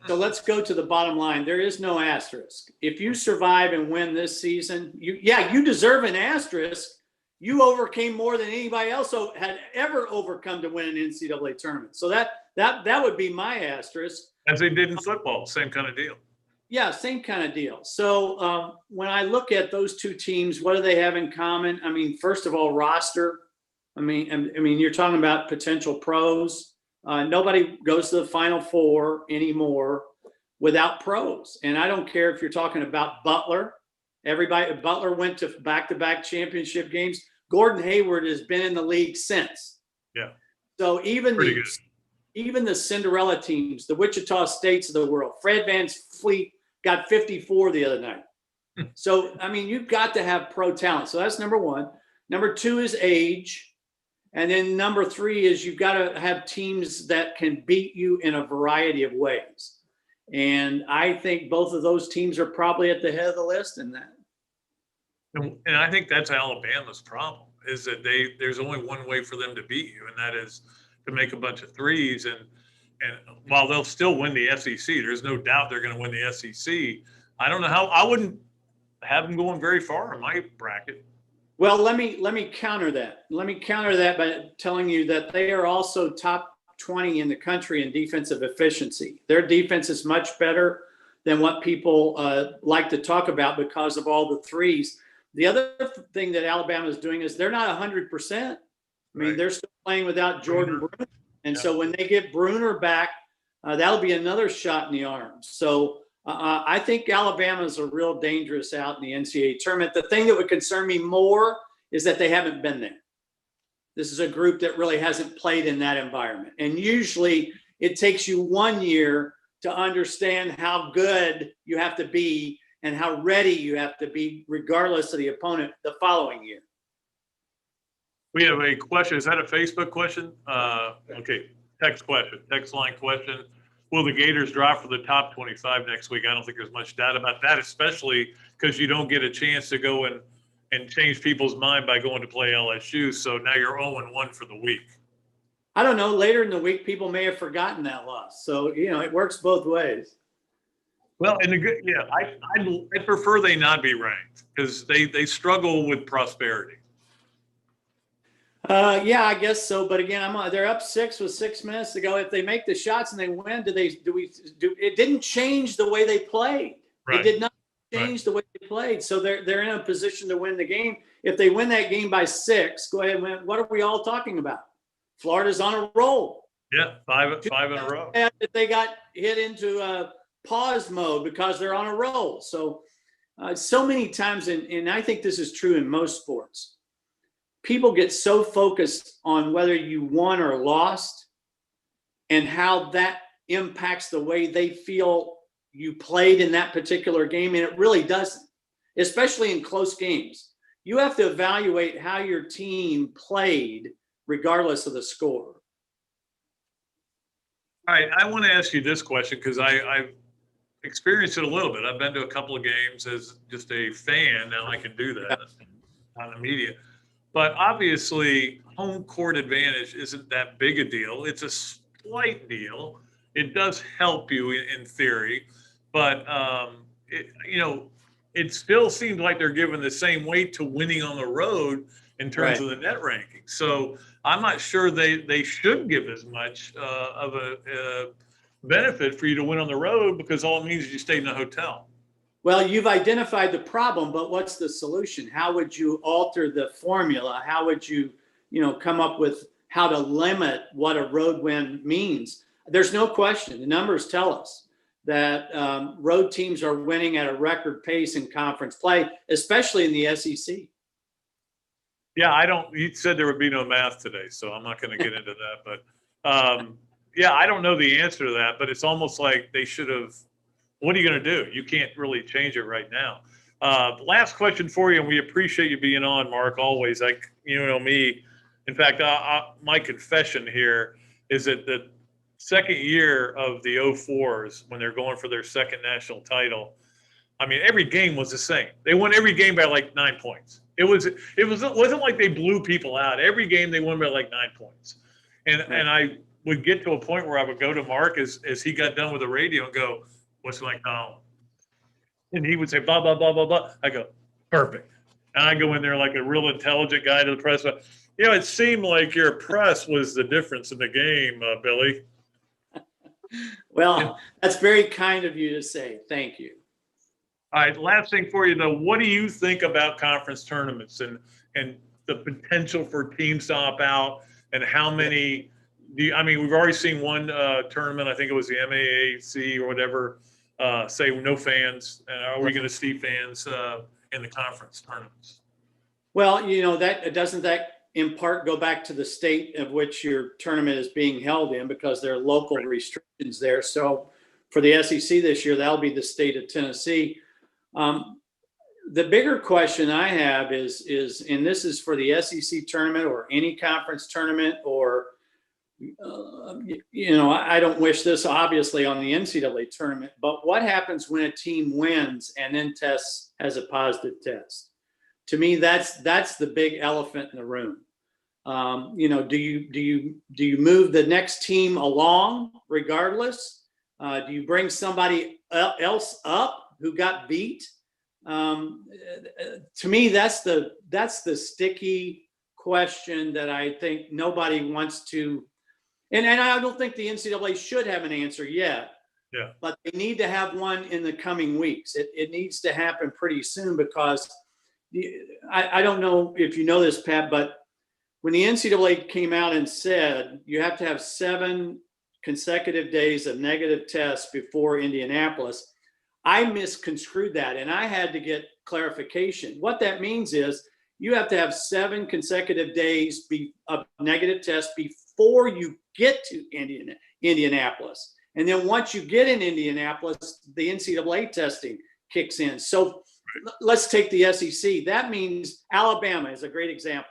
Speaker 4: So let's go to the bottom line. There is no asterisk. If you survive and win this season, you deserve an asterisk. You overcame more than anybody else had ever overcome to win an NCAA tournament. So that would be my asterisk.
Speaker 1: As they did in football, same kind of deal.
Speaker 4: Yeah, same kind of deal. So when I look at those 2 teams, what do they have in common? I mean, first of all, roster. I mean, you're talking about potential pros. Nobody goes to the Final Four anymore without pros. And I don't care if you're talking about Butler. Butler went to back-to-back championship games. Gordon Hayward has been in the league since.
Speaker 1: Yeah.
Speaker 4: So even the Cinderella teams, the Wichita States of the world, Fred VanVleet got 54 the other night. So, I mean, you've got to have pro talent. So that's number 1. Number 2 is age. And then number 3 is you've got to have teams that can beat you in a variety of ways. And I think both of those teams are probably at the head of the list in that.
Speaker 1: And I think that's Alabama's problem, is that there's only one way for them to beat you, and that is to make a bunch of threes. And while they'll still win the SEC, there's no doubt they're going to win the SEC. I don't know how. I wouldn't have them going very far in my bracket.
Speaker 4: Well, let me counter that. Let me counter that by telling you that they are also top 20 in the country in defensive efficiency. Their defense is much better than what people like to talk about because of all the threes. The other thing that Alabama is doing is they're not 100%. I mean, they're still playing without Jordan Bruner. And so when they get Bruner back, that'll be another shot in the arm. So I think Alabama's a real dangerous out in the NCAA tournament. The thing that would concern me more is that they haven't been there. This is a group that really hasn't played in that environment. And usually it takes you 1 year to understand how good you have to be and how ready you have to be, regardless of the opponent, the following year.
Speaker 1: We have a question. Is that a Facebook question? Okay, text line question. Will the Gators drop for the top 25 next week? I don't think there's much doubt about that, especially because you don't get a chance to go and change people's mind by going to play LSU. So now you're 0-1 for the week.
Speaker 4: I don't know. Later in the week, people may have forgotten that loss. So, it works both ways.
Speaker 1: Well, I prefer they not be ranked because they struggle with prosperity.
Speaker 4: Yeah, I guess so. But again, they're up 6 with 6 minutes to go. If they make the shots and they win, it didn't change the way they played.
Speaker 1: Right.
Speaker 4: It did not change the way they played. So they're in a position to win the game. If they win that game by 6, go ahead and win. What are we all talking about? Florida's on a roll.
Speaker 1: Yeah, five in a row.
Speaker 4: They got hit into pause mode because they're on a roll. So so many times, and I think this is true in most sports, people get so focused on whether you won or lost and how that impacts the way they feel you played in that particular game. And it really doesn't, especially in close games. You have to evaluate how your team played regardless of the score.
Speaker 1: All right, I want to ask you this question because I've experienced it a little bit. I've been to a couple of games as just a fan. Now I can do that on the media. But obviously, home court advantage isn't that big a deal. It's a slight deal. It does help you in theory, but it still seems like they're giving the same weight to winning on the road in terms of the net ranking. So I'm not sure they should give as much of a benefit for you to win on the road because all it means is you stayed in a hotel.
Speaker 4: Well, you've identified the problem, but what's the solution? How would you alter the formula? How would you, come up with how to limit what a road win means? There's no question. The numbers tell us that road teams are winning at a record pace in conference play, especially in the SEC.
Speaker 1: Yeah, you said there would be no math today, so I'm not going to get into that. But I don't know the answer to that, but it's almost like they should have. What are you going to do? You can't really change it right now. Last question for you, and we appreciate you being on, Mark, always. Me. In fact, my confession here is that the second year of the 04s, when they're going for their second national title, every game was the same. They won every game by like 9 points. It wasn't like they blew people out. Every game they won by like 9 points. And I would get to a point where I would go to Mark as he got done with the radio and go, "What's like now?" And he would say, blah, blah, blah, blah, blah. I go, "Perfect." And I go in there like a real intelligent guy to the press. It seemed like your press was the difference in the game, Billy.
Speaker 4: Well, that's very kind of you to say. Thank you.
Speaker 1: All right, last thing for you, though. What do you think about conference tournaments and the potential for teams to opt out and how many we've already seen one tournament, I think it was the MAAC or whatever, say no fans. Are we going to see fans in the conference tournaments?
Speaker 4: Well, doesn't that in part go back to the state of which your tournament is being held in, because there are local restrictions there. So for the SEC this year, that'll be the state of Tennessee. The bigger question I have is, and this is for the SEC tournament or any conference tournament, or I don't wish this obviously on the NCAA tournament, but what happens when a team wins and then has a positive test? To me, that's the big elephant in the room. Do you move the next team along regardless? Do you bring somebody else up who got beat? To me, that's the sticky question that I think nobody wants to. And I don't think the NCAA should have an answer yet.
Speaker 1: Yeah.
Speaker 4: But they need to have one in the coming weeks. It needs to happen pretty soon, because I don't know if you know this, Pat, but when the NCAA came out and said you have to have 7 consecutive days of negative tests before Indianapolis, I misconstrued that and I had to get clarification. What that means is you have to have 7 consecutive days of negative tests before you get to Indianapolis. And then once you get in Indianapolis, the NCAA testing kicks in. So let's take the SEC. That means Alabama is a great example.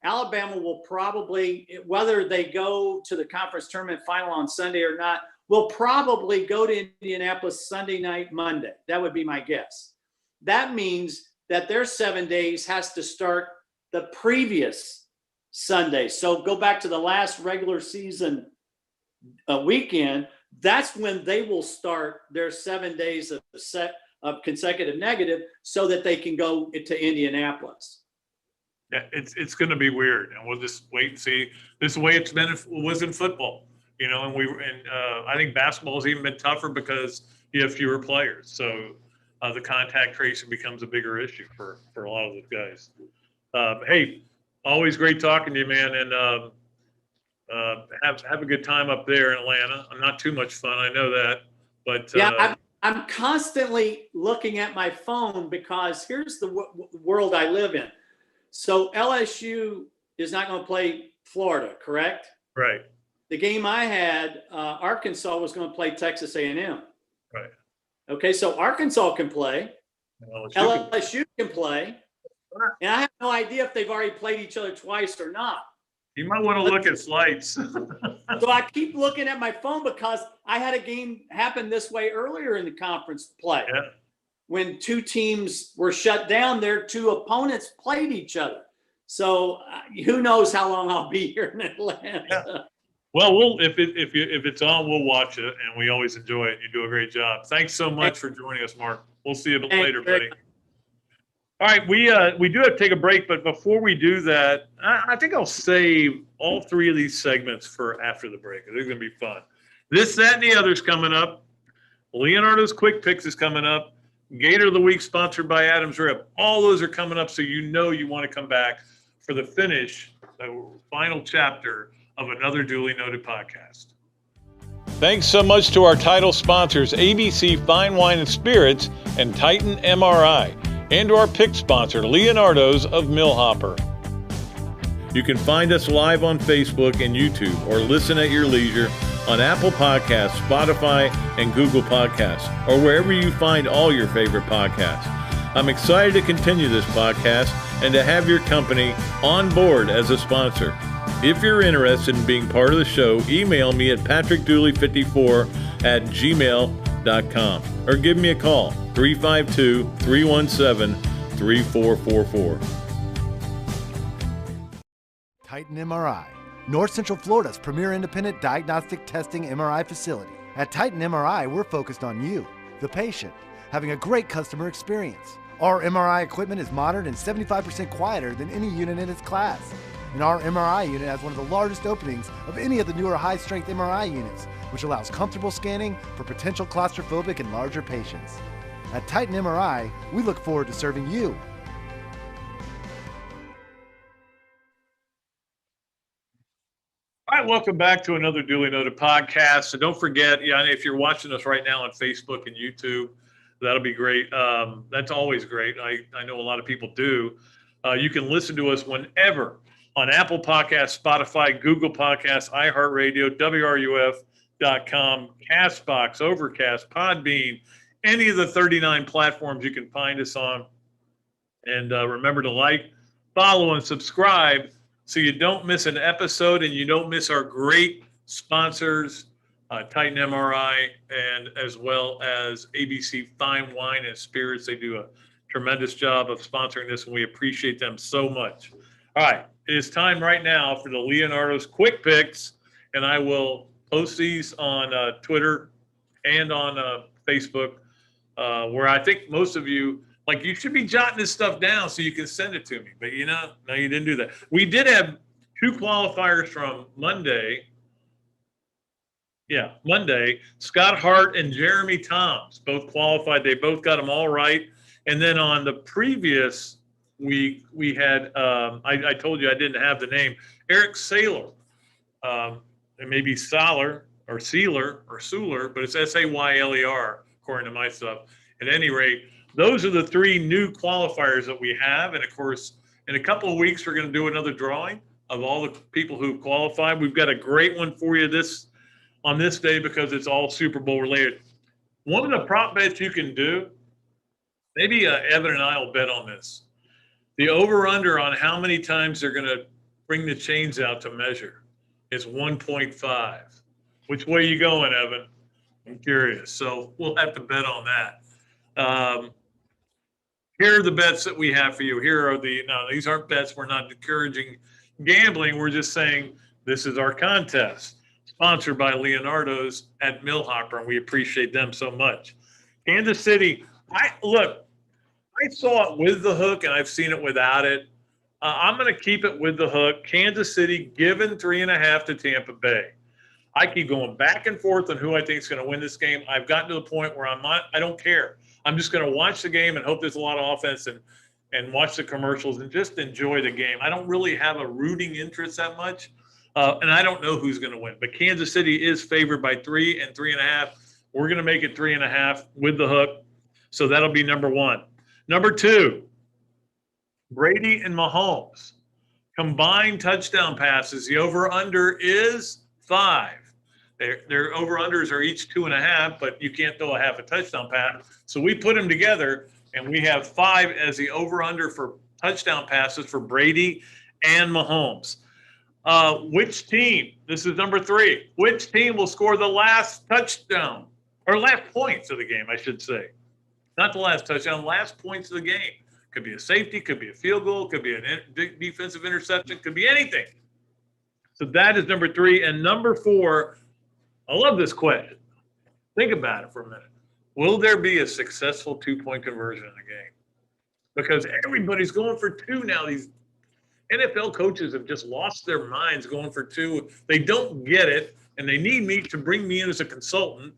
Speaker 4: Alabama will probably, whether they go to the conference tournament final on Sunday or not, will probably go to Indianapolis Sunday night, Monday. That would be my guess. That means that their 7 days has to start the previous Sunday. So go back to the last regular season weekend. That's when they will start their 7 days of consecutive negative so that they can go to Indianapolis.
Speaker 1: Yeah, it's going to be weird, and we'll just wait and see. This is the way it was in football, you know. And I think basketball has even been tougher because you have fewer players, so the contact tracing becomes a bigger issue for a lot of those guys. Hey, always great talking to you, man, and have a good time up there in Atlanta. Not too much fun, I know that, but
Speaker 4: yeah, I'm constantly looking at my phone because here's the world I live in. So LSU is not going to play Florida, correct?
Speaker 1: Right.
Speaker 4: The game I had, Arkansas was going to play Texas A&M.
Speaker 1: Right.
Speaker 4: Okay, so Arkansas can play, LSU can play, and I have no idea if they've already played each other twice or not.
Speaker 1: You might want to look at flights.
Speaker 4: So I keep looking at my phone because I had a game happen this way earlier in the conference play.
Speaker 1: Yeah.
Speaker 4: When 2 teams were shut down, their 2 opponents played each other. So who knows how long I'll be here in Atlanta.
Speaker 1: Yeah. Well, if it's on, we'll watch it, and we always enjoy it. You do a great job. Thanks so much for joining us, Mark. We'll see you later, buddy. All right, we do have to take a break, but before we do that, I think I'll save all 3 of these segments for after the break. They're going to be fun. This, that, and the other's coming up. Leonardo's Quick Picks is coming up. Gator of the Week, sponsored by Adams Rib. All those are coming up, so you know you want to come back for the final chapter of another duly noted podcast. Thanks so much to our title sponsors, ABC Fine Wine and Spirits and Titan MRI, and to our pick sponsor, Leonardo's of Millhopper. You can find us live on Facebook and YouTube, or listen at your leisure on Apple Podcasts, Spotify, and Google Podcasts, or wherever you find all your favorite podcasts. I'm excited to continue this podcast and to have your company on board as a sponsor. If you're interested in being part of the show, email me at patrickdooley54@gmail.com or give me a call, 352-317-3444.
Speaker 3: Titan MRI, North Central Florida's premier independent diagnostic testing MRI facility. At Titan MRI, we're focused on you, the patient, having a great customer experience. Our MRI equipment is modern and 75% quieter than any unit in its class. And our MRI unit has one of the largest openings of any of the newer high-strength MRI units, which allows comfortable scanning for potential claustrophobic and larger patients. At Titan MRI, we look forward to serving you.
Speaker 1: All right, welcome back to another duly noted podcast. So don't forget, if you're watching us right now on Facebook and YouTube, that'll be great. That's always great. I know a lot of people do. You can listen to us whenever on Apple Podcasts, Spotify, Google Podcasts, iHeartRadio, WRUF.com, CastBox, Overcast, Podbean, any of the 39 platforms you can find us on. And remember to like, follow, and subscribe so you don't miss an episode and you don't miss our great sponsors, Titan MRI, and as well as ABC Fine Wine and Spirits. They do a tremendous job of sponsoring this, and we appreciate them so much. All right, it is time right now for the Leonardo's Quick Picks, and I will post these on Twitter and on Facebook, where I think most of you, you should be jotting this stuff down so you can send it to me. But, no, you didn't do that. We did have 2 qualifiers from Monday. Yeah, Monday. Scott Hart and Jeremy Toms both qualified. They both got them all right. And then on the previous week, we had, I told you I didn't have the name, Eric Saylor. It may be Saler or Sealer or Suler, but it's Sayler, according to my stuff. At any rate, those are the 3 new qualifiers that we have. And of course, In a couple of weeks, we're going to do another drawing of all the people who qualified. We've got a great one for you on this day because it's all Super Bowl related. One of the prop bets you can do, maybe Evan and I will bet on this. The over-under on how many times they're going to bring the chains out to measure is 1.5. Which way you going, Evan? I'm curious. So we'll have to bet on that. Here are the bets that we have for you. No, these aren't bets. We're not encouraging gambling. We're just saying this is our contest, sponsored by Leonardo's at Millhopper, and we appreciate them so much. Kansas City, I saw it with the hook, and I've seen it without it. I'm going to keep it with the hook. Kansas City given 3.5 to Tampa Bay. I keep going back and forth on who I think is going to win this game. I've gotten to the point where I don't care. I'm just going to watch the game and hope there's a lot of offense and watch the commercials and just enjoy the game. I don't really have a rooting interest that much, and I don't know who's going to win. But Kansas City is favored by 3 and 3.5. We're going to make it 3.5 with the hook, so that'll be number one. Number two, Brady and Mahomes. Combined touchdown passes, the over-under is 5. Their over-unders are each 2.5, but you can't throw a half a touchdown pass. So we put them together, and we have 5 as the over-under for touchdown passes for Brady and Mahomes. Which team, this is number 3, which team will score the last touchdown, or last points of the game, I should say. Not the last touchdown, last points of the game. Could be a safety, could be a field goal, could be a defensive interception, could be anything. So that is number 3. And number 4, I love this question. Think about it for a minute. Will there be a successful 2-point conversion in the game? Because everybody's going for 2 now. These NFL coaches have just lost their minds going for 2. They don't get it, and they need me to bring me in as a consultant.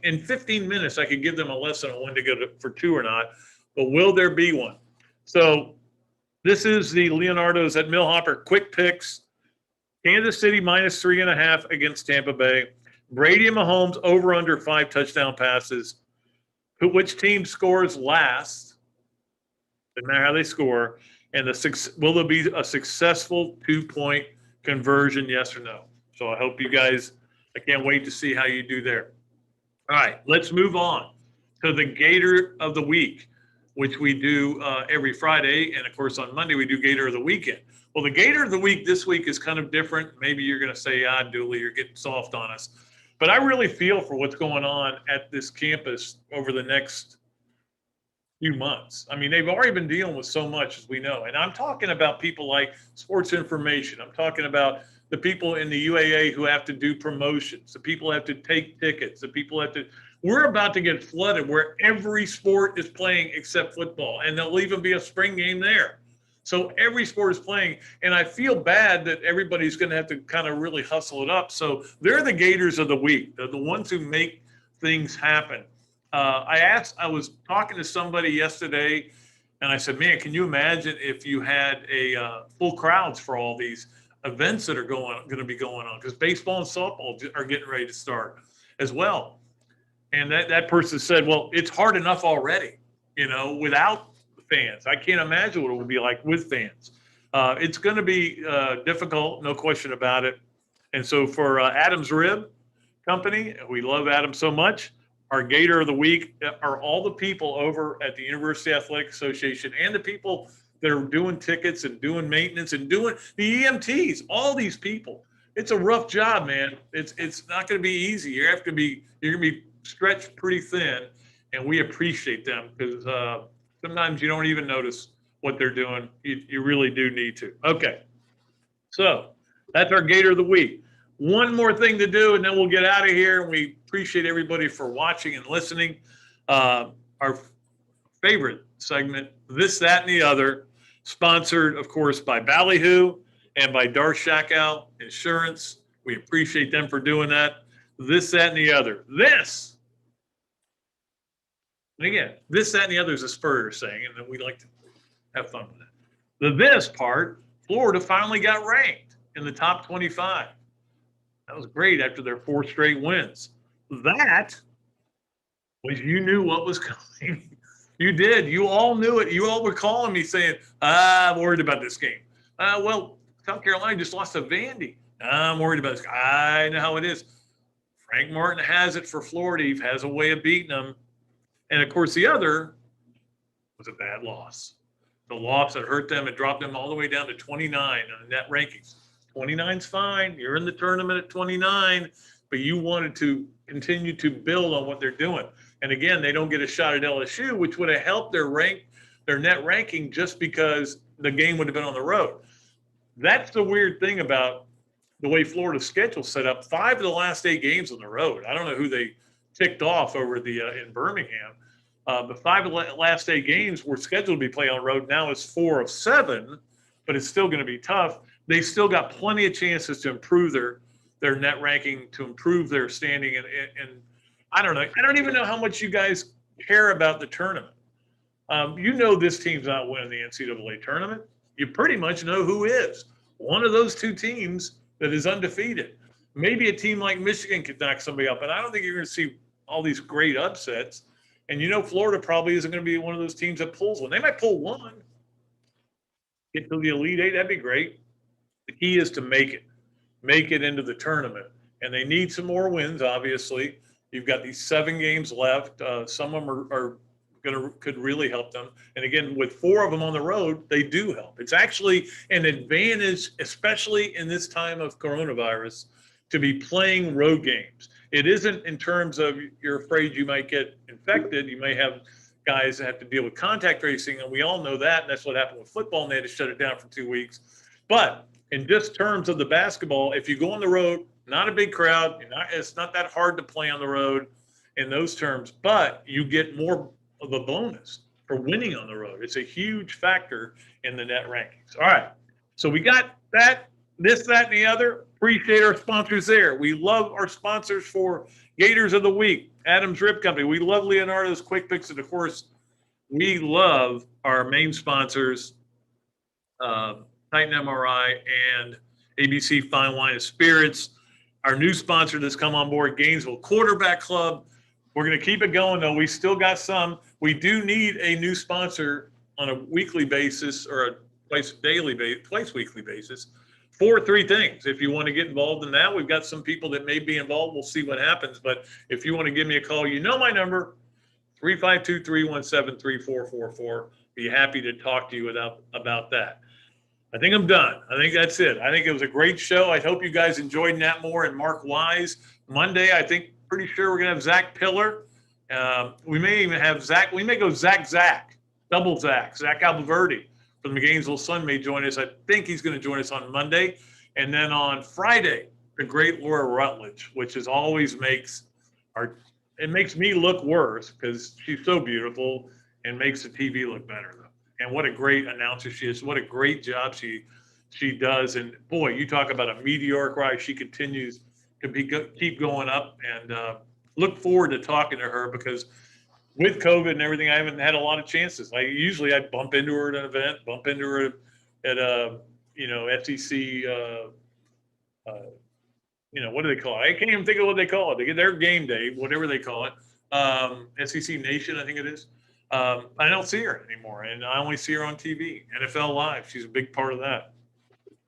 Speaker 1: In 15 minutes, I could give them a lesson on when to go for 2 or not. But will there be one? So this is the Leonardo's at Millhopper quick picks. Kansas City minus 3.5 against Tampa Bay. Brady and Mahomes over under 5 touchdown passes. Which team scores last? Doesn't matter how they score. And will there be a successful 2-point conversion, yes or no? So I hope you guys, I can't wait to see how you do there. All right, let's move on to the Gator of the Week, which we do every Friday. And, of course, on Monday we do Gator of the Weekend. Well, the Gator of the Week this week is kind of different. Maybe you're going to say, Dooley, you're getting soft on us. But I really feel for what's going on at this campus over the next few months. I mean, they've already been dealing with so much, as we know. And I'm talking about people like Sports Information. I'm talking about the people in the UAA who have to do promotions. The people who have to take tickets. The people who have to – we're about to get flooded where every sport is playing except football. And there'll even be a spring game there. So every sport is playing, and I feel bad that everybody's going to have to kind of really hustle it up. So they're the Gators of the week. They're the ones who make things happen. I was talking to somebody yesterday, and I said, man, can you imagine if you had full crowds for all these events that are going to be going on? Because baseball and softball are getting ready to start as well. And that person said, well, it's hard enough already, without fans. I can't imagine what it would be like with fans. It's going to be difficult, no question about it. And so for Adam's Rib Company, we love Adam so much. Our Gator of the Week are all the people over at the University Athletic Association and the people that are doing tickets and doing maintenance and doing the EMTs, all these people. It's a rough job, man. It's not going to be easy. You're going to be stretched pretty thin, and we appreciate them because sometimes you don't even notice what they're doing. You really do need to. Okay. So that's our Gator of the Week. One more thing to do, and then we'll get out of here. And we appreciate everybody for watching and listening. Our favorite segment, This, That, and the Other, sponsored, of course, by Ballyhoo and by Darshakow Insurance. We appreciate them for doing that. This, That, and the Other. This. And again, this, that, and the other is a Spurrier saying, and then we like to have fun with it. The this part, Florida finally got ranked in the top 25. That was great after their 4 straight wins. That was you knew what was coming. You did. You all knew it. You all were calling me saying, I'm worried about this game. Well, South Carolina just lost to Vandy. I'm worried about this. I know how it is. Frank Martin has it for Florida. He has a way of beating them. And, of course, the other was a bad loss. The loss that hurt them and dropped them all the way down to 29 on the net rankings. 29's fine. You're in the tournament at 29, but you wanted to continue to build on what they're doing. And, again, they don't get a shot at LSU, which would have helped their net ranking just because the game would have been on the road. That's the weird thing about the way Florida's schedule set up. 5 of the last 8 games on the road. I don't know who they ticked off over in Birmingham. But 5 of the last 8 games were scheduled to be played on the road. Now it's 4 of 7, but it's still going to be tough. They still got plenty of chances to improve their net ranking, to improve their standing. And I don't know. I don't even know how much you guys care about the tournament. You know this team's not winning the NCAA tournament. You pretty much know who is. One of those 2 teams that is undefeated. Maybe a team like Michigan could knock somebody up, but I don't think you're going to see all these great upsets. And you know Florida probably isn't going to be one of those teams that pulls one. They might pull one. Get to the Elite Eight, that'd be great. The key is to make it into the tournament. And they need some more wins, obviously. You've got these 7 games left. Some of them could really help them. And again, with 4 of them on the road, they do help. It's actually an advantage, especially in this time of coronavirus, to be playing road games. It isn't in terms of you're afraid you might get infected. You may have guys that have to deal with contact tracing, and we all know that, and that's what happened with football, and they had to shut it down for 2 weeks. But in just terms of the basketball, if you go on the road, not a big crowd, it's not that hard to play on the road in those terms, but you get more of a bonus for winning on the road. It's a huge factor in the net rankings. All right, so we got that, this, that, and the other. Appreciate our sponsors there. We love our sponsors for Gators of the Week, Adams Rib Company. We love Leonardo's Quick Picks, and of course, we love our main sponsors, Titan MRI and ABC Fine Wine and Spirits. Our new sponsor that's come on board, Gainesville Quarterback Club. We're going to keep it going, though. We still got some. We do need a new sponsor on a weekly basis or a twice weekly basis for 3 things. If you want to get involved in that, we've got some people that may be involved. We'll see what happens. But if you want to give me a call, you know my number, 352-317-3444. Be happy to talk to you about that. I think I'm done. I think that's it. I think it was a great show. I hope you guys enjoyed Nat Moore and Mark Wise. Monday, I think, pretty sure we're going to have Zach Pillar. We may even have Zach. We may go Zach, double Zach Alberti from the Gainesville Sun may join us. I think he's going to join us on Monday. And then on Friday, the great Laura Rutledge, which is always makes me look worse because she's so beautiful and makes the TV look better, though. And what a great announcer she is. What a great job she does. And, boy, you talk about a meteoric rise. She continues to keep going up, and look forward to talking to her because with COVID and everything, I haven't had a lot of chances. Usually I bump into her at an event, bump into her at a, FCC, what do they call it? I can't even think of what they call it. They get their game day, whatever they call it. SEC Nation, I think it is. I don't see her anymore, and I only see her on TV, NFL Live. She's a big part of that.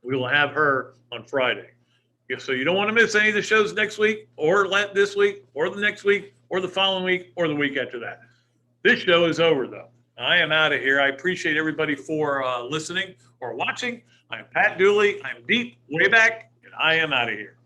Speaker 1: We will have her on Friday. So you don't want to miss any of the shows next week or this week or the next week or the following week or the week after that. This show is over, though. I am out of here. I appreciate everybody for listening or watching. I'm Pat Dooley. I'm deep, way back, and I am out of here.